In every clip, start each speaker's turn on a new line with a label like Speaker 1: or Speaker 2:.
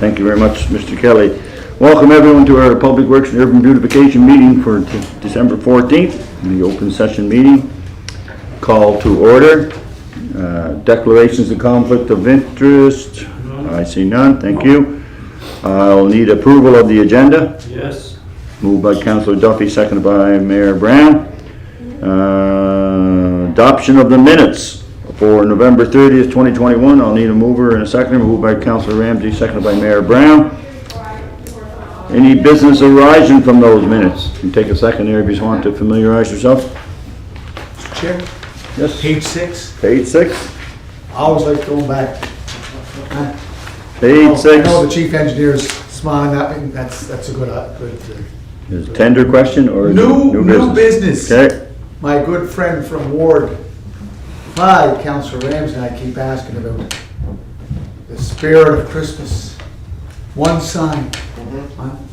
Speaker 1: Thank you very much, Mr. Kelly. Welcome everyone to our Public Works and Urban Beautification meeting for December 14th, the open session meeting. Call to order. Declarations of conflict of interest. I see none. Thank you. I'll need approval of the agenda.
Speaker 2: Yes.
Speaker 1: Moved by Councillor Duffy, seconded by Mayor Brown. Adoption of the minutes for November 30th, 2021. I'll need a mover and a seconder. Moved by Councillor Ramsey, seconded by Mayor Brown. Any business arising from those minutes? You take a second there if you just want to familiarize yourself.
Speaker 3: Mr. Chair?
Speaker 1: Yes.
Speaker 3: Page 6.
Speaker 1: Page 6.
Speaker 3: I always like going back.
Speaker 1: Page 6.
Speaker 3: I know the chief engineer's smiling at me. That's a good.
Speaker 1: Is it a tender question or is it
Speaker 3: New business.
Speaker 1: Okay.
Speaker 3: My good friend from Ward 5, Councillor Ramsey, and I keep asking about the spirit of Christmas. One sign.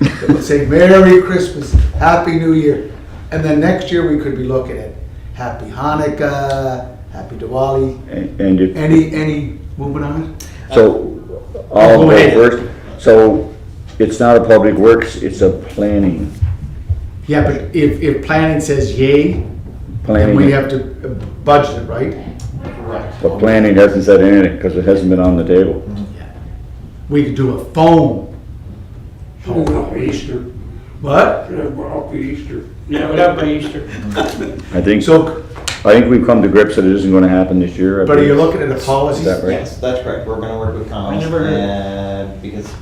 Speaker 3: It would say Merry Christmas, Happy New Year. And then next year we could be looking at Happy Hanukkah, Happy Diwali.
Speaker 1: And if,
Speaker 3: Any movement on it?
Speaker 1: so I'll go first. So it's not a public works, it's a planning.
Speaker 3: Yeah, but if planning says yay, then
Speaker 1: Planning,
Speaker 3: we have to budget it, right?
Speaker 4: Correct.
Speaker 1: but planning hasn't said anything because it hasn't been on the table.
Speaker 3: We could do a phone.
Speaker 5: Should have by Easter.
Speaker 3: What?
Speaker 5: Should have up to Easter.
Speaker 2: Yeah, we'd have by Easter.
Speaker 1: I think
Speaker 3: So,
Speaker 1: I think we've come to grips that it isn't going to happen this year.
Speaker 3: but are you looking at a policy?
Speaker 1: Is that right?
Speaker 4: Yes, that's correct. We're gonna work with Collins,
Speaker 2: I never heard.
Speaker 4: because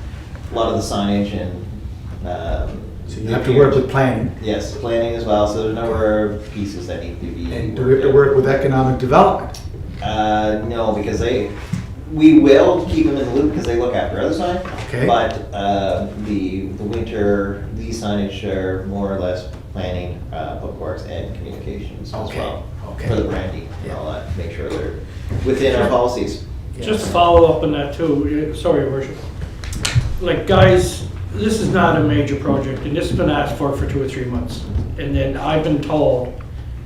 Speaker 4: a lot of the signage and,
Speaker 3: So you have to work with planning.
Speaker 4: yes, planning as well, so there's a number of pieces that need to be.
Speaker 3: And do we have to work with economic development?
Speaker 4: No, because we will keep them in the loop because they look after other signs.
Speaker 3: Okay.
Speaker 4: But, the winter, these signage are more or less planning, public works and communications as
Speaker 3: Okay,
Speaker 4: well.
Speaker 3: okay.
Speaker 4: For the branding and all that, make sure they're within our policies.
Speaker 2: Just to follow up on that too, sorry, Your Worship. Like, guys, this is not a major project, and this has been asked for 2 or 3 months. And then I've been told,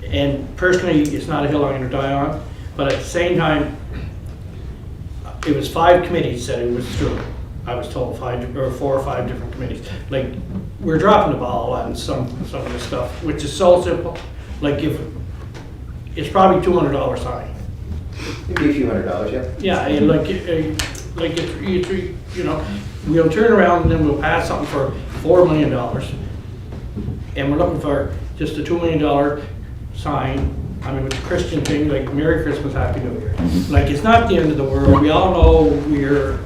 Speaker 2: and personally, it's not a hill I'm gonna die on, but at the same time, it was 5 committees said it was through. I was told 4 or 5 different committees. Like, we're dropping the ball on some of this stuff, which is so simple. Like, if, it's probably $200 sign.
Speaker 4: It'd be a few $100s, yeah.
Speaker 2: Yeah, and like it's, you know, we'll turn around and then we'll pass something for $4 million. And we're looking for just a $2 million sign. I mean, it's a Christian thing, like Merry Christmas, Happy New Year. Like, it's not the end of the world. We all know we're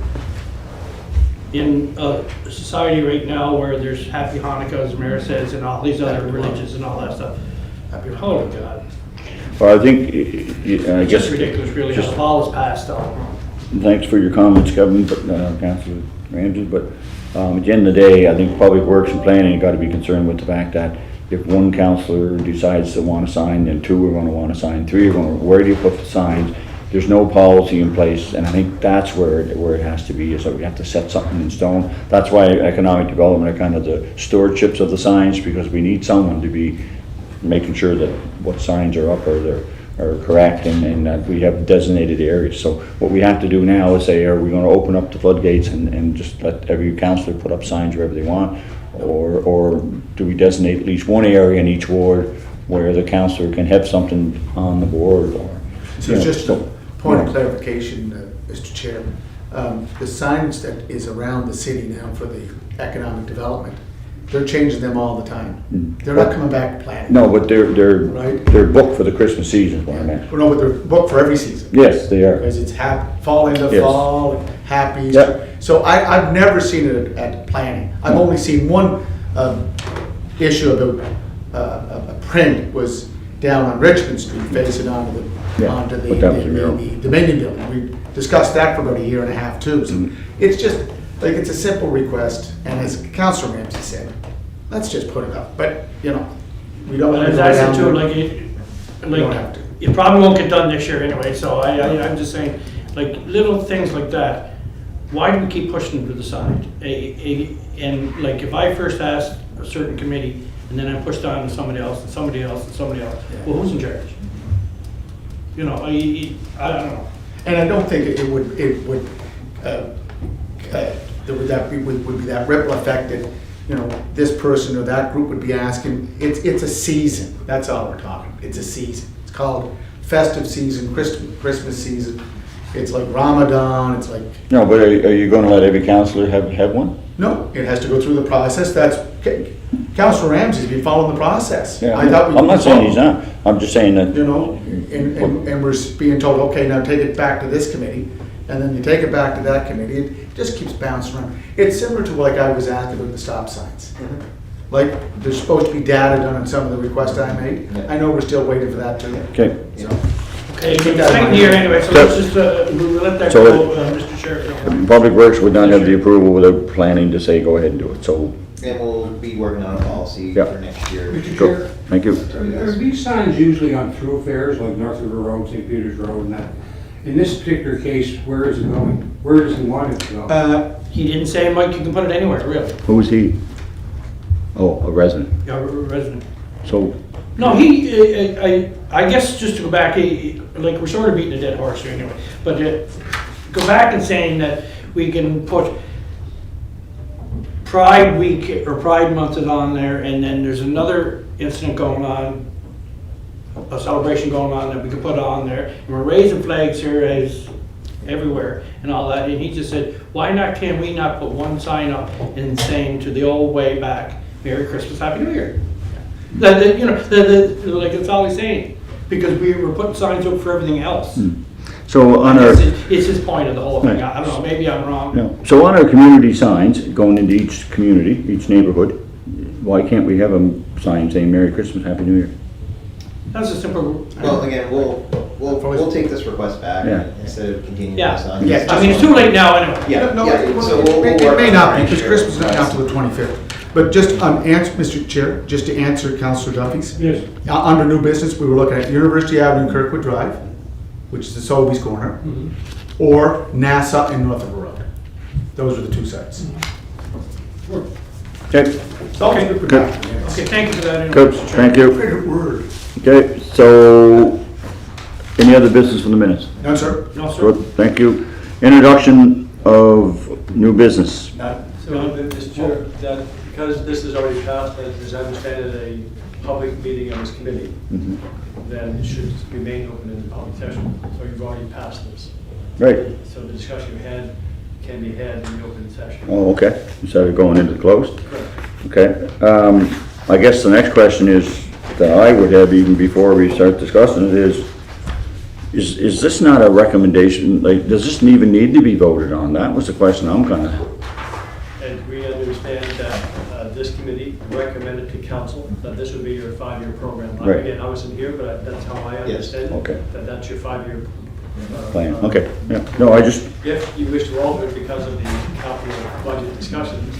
Speaker 2: in a society right now where there's Happy Hanukkah, as the mayor says, and all these other religions and all that stuff. Holy God.
Speaker 1: Well, I think, I
Speaker 2: It's
Speaker 1: guess,
Speaker 2: just ridiculous, really, how the ball is passed on.
Speaker 1: thanks for your comments, Kevin, but, Councillor Ramsey, but, at the end of the day, I think Public Works and Planning got to be concerned with the fact that if one councillor decides to want a sign, then 2 are going to want a sign, 3 are going to, where do you put the signs? There's no policy in place, and I think that's where it has to be, is that we have to set something in stone. That's why economic development are kind of the stewardships of the signs, because we need someone to be making sure that what signs are up are correct, and that we have designated areas. So what we have to do now is say, are we going to open up the floodgates and just let every councillor put up signs wherever they want? Or do we designate at least one area in each ward where the councillor can have something on the board? Or,
Speaker 3: So just a point of clarification, Mr. Chair. The signage that is around the city now for the economic development, they're changing them all the time. They're not coming back to planning.
Speaker 1: No, but they're
Speaker 3: Right.
Speaker 1: booked for the Christmas season, is what I meant.
Speaker 3: Well, no, but they're booked for every season.
Speaker 1: Yes, they are.
Speaker 3: Because it's fall into
Speaker 1: Yes.
Speaker 3: fall, and happy
Speaker 1: Yep.
Speaker 3: Easter. So I've never seen it at planning. I've only seen one issue about a print was down on Richmond Street facing onto the
Speaker 1: Yeah, but that was a mural.
Speaker 3: the Dominion building. We discussed that for about a year and a half too. So it's just, like, it's a simple request, and as Councilor Ramsey said, let's just put it up. But, you know, we don't
Speaker 2: But
Speaker 3: want to
Speaker 2: as
Speaker 3: go
Speaker 2: I
Speaker 3: down
Speaker 2: said too,
Speaker 3: there.
Speaker 2: like,
Speaker 3: We don't have to.
Speaker 2: it probably won't get done this year anyway, so I'm just saying, like, little things like that, why do we keep pushing them to the side? And like, if I first asked a certain committee, and then I pushed on to somebody else, and somebody else, and somebody else, well, who's in charge? You know, I don't know.
Speaker 3: And I don't think it would would be that ripple effect that, you know, this person or that group would be asking. It's a season, that's all we're talking, it's a season. It's called festive season, Christmas season. It's like Ramadan, it's like,
Speaker 1: No, but are you gonna let every councillor have one?
Speaker 3: no, it has to go through the process. That's, Councilor Ramsey's been following the process.
Speaker 1: Yeah,
Speaker 3: I thought we-
Speaker 1: I'm not saying he's not, I'm just saying that.
Speaker 3: You know, and we're being told, okay, now take it back to this committee, and then you take it back to that committee, it just keeps bouncing around. It's similar to like I was asking about the stop signs. Like, there's supposed to be data done on some of the requests I made.
Speaker 4: Yeah.
Speaker 3: I know we're still waiting for that too.
Speaker 1: Okay,
Speaker 3: So,
Speaker 2: Okay,
Speaker 3: Keep
Speaker 2: but
Speaker 3: that in
Speaker 2: second
Speaker 3: mind.
Speaker 2: year anyway, so let's just, we'll let that
Speaker 1: So
Speaker 2: go, Mr. Sheriff.
Speaker 1: Public Works would not have the approval without planning to say, go ahead and do it, so,
Speaker 4: And we'll be working on a policy
Speaker 1: Yeah.
Speaker 4: for next year.
Speaker 5: Mr.
Speaker 1: go,
Speaker 5: Chair,
Speaker 1: thank you.
Speaker 5: are these signs usually on thoroughfares like North River Road, St. Peter's Road and that? In this particular case, where is it going? Where does he want it to go?
Speaker 2: He didn't say, Mike, you can put it anywhere, really,
Speaker 1: Who's he? Oh, a resident,
Speaker 2: a resident.
Speaker 1: so,
Speaker 2: No, I guess just to go back, like, we're sort of beating a dead horse here anyway, but go back and saying that we can put Pride Week or Pride Month is on there, and then there's another incident going on, a celebration going on that we could put on there, and we're raising flags here as everywhere and all that, and he just said, why not, can we not put one sign up and saying to the old way back, Merry Christmas, Happy New Year? You know, like that's all he's saying, because we were putting signs up for everything else.
Speaker 1: so on our,
Speaker 2: It's his point of the whole thing,
Speaker 1: Right.
Speaker 2: I don't know, maybe I'm wrong.
Speaker 1: no, so on our community signs, going into each community, each neighborhood, why can't we have a sign saying Merry Christmas, Happy New Year?
Speaker 2: That's a simple,
Speaker 4: Well, again, we'll take this request back
Speaker 1: Yeah.
Speaker 4: instead of continuing
Speaker 2: Yeah.
Speaker 4: this on.
Speaker 3: Yeah,
Speaker 2: I mean, it's too late now anyway.
Speaker 4: Yeah,
Speaker 3: No,
Speaker 4: yeah,
Speaker 3: it-
Speaker 4: so we'll
Speaker 3: it
Speaker 4: work
Speaker 3: may
Speaker 4: on
Speaker 3: not be,
Speaker 4: next
Speaker 3: because
Speaker 4: year.
Speaker 3: Christmas is not until the 25th. But just Mr. Chair, just to answer Councillor Duffy's.
Speaker 5: Yes.
Speaker 3: Under new business, we were looking at University Avenue, Kirkwood Drive, which is the Sobeys corner, or NASA and North River Road. Those are the two sites.
Speaker 1: Okay,
Speaker 2: Okay.
Speaker 1: Good.
Speaker 2: Okay, thank you for that. anyway,
Speaker 1: good,
Speaker 2: Mr. Chair.
Speaker 1: thank you.
Speaker 3: Favorite word.
Speaker 1: Okay, so, any other business from the minutes?
Speaker 3: No, sir.
Speaker 2: No, sir.
Speaker 1: Good, thank you. Introduction of new business.
Speaker 6: So, Mr. Chair, that because this is already passed, as I understand it, a public meeting of this committee,
Speaker 1: Mhm.
Speaker 6: then it should remain open in the public session. So you've already passed this.
Speaker 1: Right,
Speaker 6: So the discussion you had can be had in the open session.
Speaker 1: oh, okay, instead of going into the closed?
Speaker 6: Correct.
Speaker 1: Okay, I guess the next question is, that I would have even before we start discussing it is this not a recommendation, like, does this even need to be voted on? That was the question I'm kinda,
Speaker 6: And we understand that this committee recommended to council that this would be your 5-year program.
Speaker 1: Right.
Speaker 6: Again, I wasn't here, but that's how I
Speaker 4: Yes.
Speaker 6: understand it.
Speaker 1: Okay.
Speaker 6: That that's your 5-year
Speaker 1: plan, okay, yeah, no, I just,
Speaker 6: If you wish to alter it because of the capital budget discussions,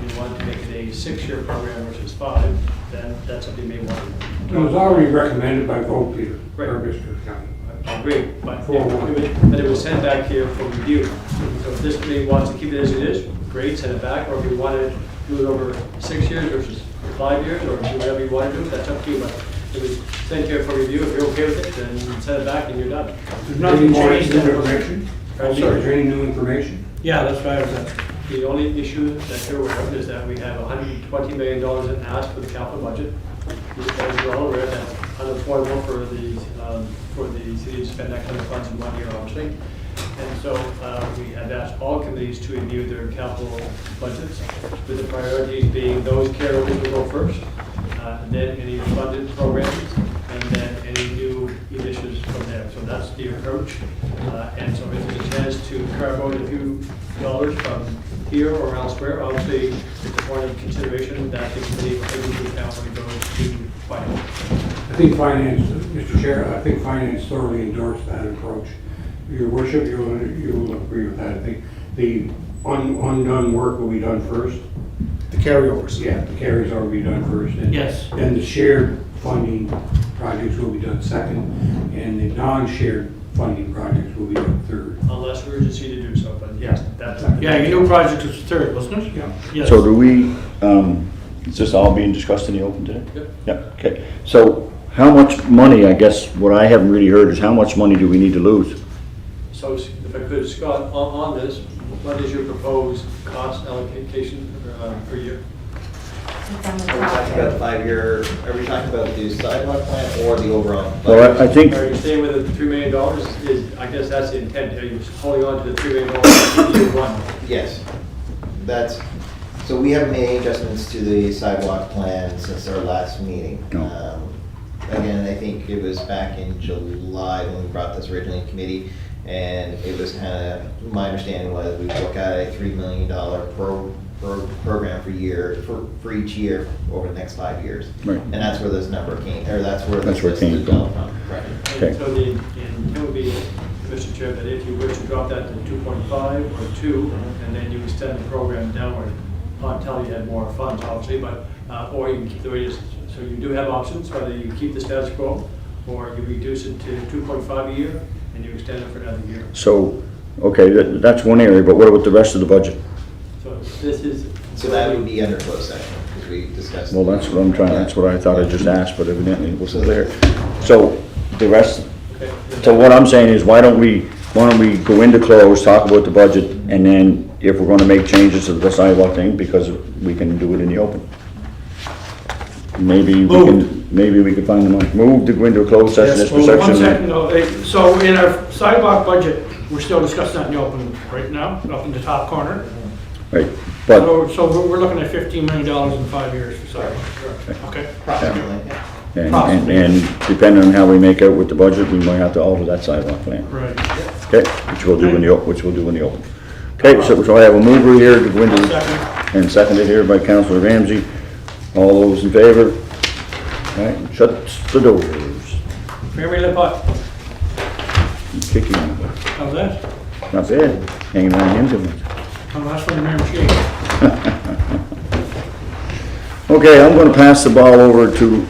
Speaker 6: you want to make it a 6-year program versus 5, then that's what you may want.
Speaker 5: It was already recommended by vote, Peter,
Speaker 6: Right.
Speaker 5: or Mr. County.
Speaker 6: I agree, but it was sent back here for review. So if this committee wants to keep it as it is, great, send it back, or if you want to do it over 6 years versus 5 years, or do whatever you want to do, that's up to you, but it was sent here for review, if you're okay with it, then send it back and you're done.
Speaker 2: There's nothing
Speaker 5: Any more
Speaker 2: changed.
Speaker 5: new information?
Speaker 6: Pardon me?
Speaker 5: Sorry, is there any new information?
Speaker 2: Yeah, that's what I was asking.
Speaker 6: The only issue that you're aware of is that we have $120 million in ask for the capital budget. As you're all aware, that's unaffordable for the city to spend that kind of funds in 1 year, obviously. And so we have asked all committees to review their capital budgets, with the priorities being those carryovers will go first, then any funded programs, and then any new initiatives from there. So that's the approach. And so if there's a chance to carve out a few dollars from here or elsewhere, obviously it's a point of consideration that the committee will take into account when it goes to finance.
Speaker 5: I think finance, Mr. Chair, I think finance thoroughly endorsed that approach. Your worship, you'll agree with that. I think the undone work will be done first.
Speaker 3: The carryovers.
Speaker 5: Yeah, the carries are to be done first. And
Speaker 2: Yes.
Speaker 5: then the shared funding projects will be done second, and the non-shared funding projects will be done third.
Speaker 6: Unless urgency to do so, but yes, that's.
Speaker 2: Yeah, your new project was third, wasn't it?
Speaker 5: Yeah.
Speaker 2: Yes.
Speaker 1: so do we, is this all being discussed in the open today?
Speaker 6: Yep.
Speaker 1: Yeah, okay, so how much money, I guess, what I haven't really heard is how much money do we need to lose?
Speaker 6: So if I could, Scott, on this, what is your proposed cost allocation per year?
Speaker 4: Are we talking about the 5-year, are we talking about the sidewalk plan or the overall?
Speaker 1: Well, I think,
Speaker 6: Are you staying with the $3 million? I guess that's the intent. Are you holding on to the $3 million in year one?
Speaker 4: Yes, that's, so we haven't made any adjustments to the sidewalk plan since our last meeting.
Speaker 1: No.
Speaker 4: Again, I think it was back in July when we brought this originally in committee, and it was kind of, my understanding was we look at a $3 million program for each year over the next 5 years.
Speaker 1: Right.
Speaker 4: And that's where this number came, or that's where
Speaker 1: That's
Speaker 4: this
Speaker 1: where it came
Speaker 4: is developed from. Right.
Speaker 1: Okay.
Speaker 6: And so it would be, Mr. Chair, that if you were to drop that to 2.5 or 2, and then you extend the program downward, until you had more funds, obviously, but, or you can keep the way it is. So you do have options, whether you keep the status quo, or you reduce it to 2.5 a year, and you extend it for another year.
Speaker 1: so, okay, that's one area, but what about the rest of the budget?
Speaker 6: So this is.
Speaker 4: So that would be under closed session, because we discussed.
Speaker 1: Well, that's what I'm trying, that's what I thought I just asked, but evidently it wasn't there. So, the rest,
Speaker 6: Okay.
Speaker 1: so what I'm saying is, why don't we go into close, talk about the budget, and then if we're gonna make changes to the sidewalk thing, because we can do it in the open. Maybe we can find the money. Move to go into a closed session,
Speaker 3: Yes,
Speaker 1: this
Speaker 3: well,
Speaker 2: One
Speaker 1: section.
Speaker 2: second though, so in our sidewalk budget, we're still discussing that in the open right now, up in the top corner.
Speaker 1: Right, but,
Speaker 2: So we're looking at $15 million in 5 years for sidewalks. Okay.
Speaker 4: Approximately, yeah.
Speaker 1: and depending on how we make out with the budget, we might have to alter that sidewalk plan.
Speaker 2: Right.
Speaker 1: Okay, which we'll do in the open. Okay, so I have a mover here to go into,
Speaker 2: Second.
Speaker 1: and seconded here by Councilor Ramsey. All those in favor? All right, shut the doors.
Speaker 2: Mary Lippot,
Speaker 1: Kicking,
Speaker 2: how's that?
Speaker 1: not bad, hanging around him too much.
Speaker 2: Oh, that's from the Mary Shea.
Speaker 1: Okay, I'm gonna pass the ball over to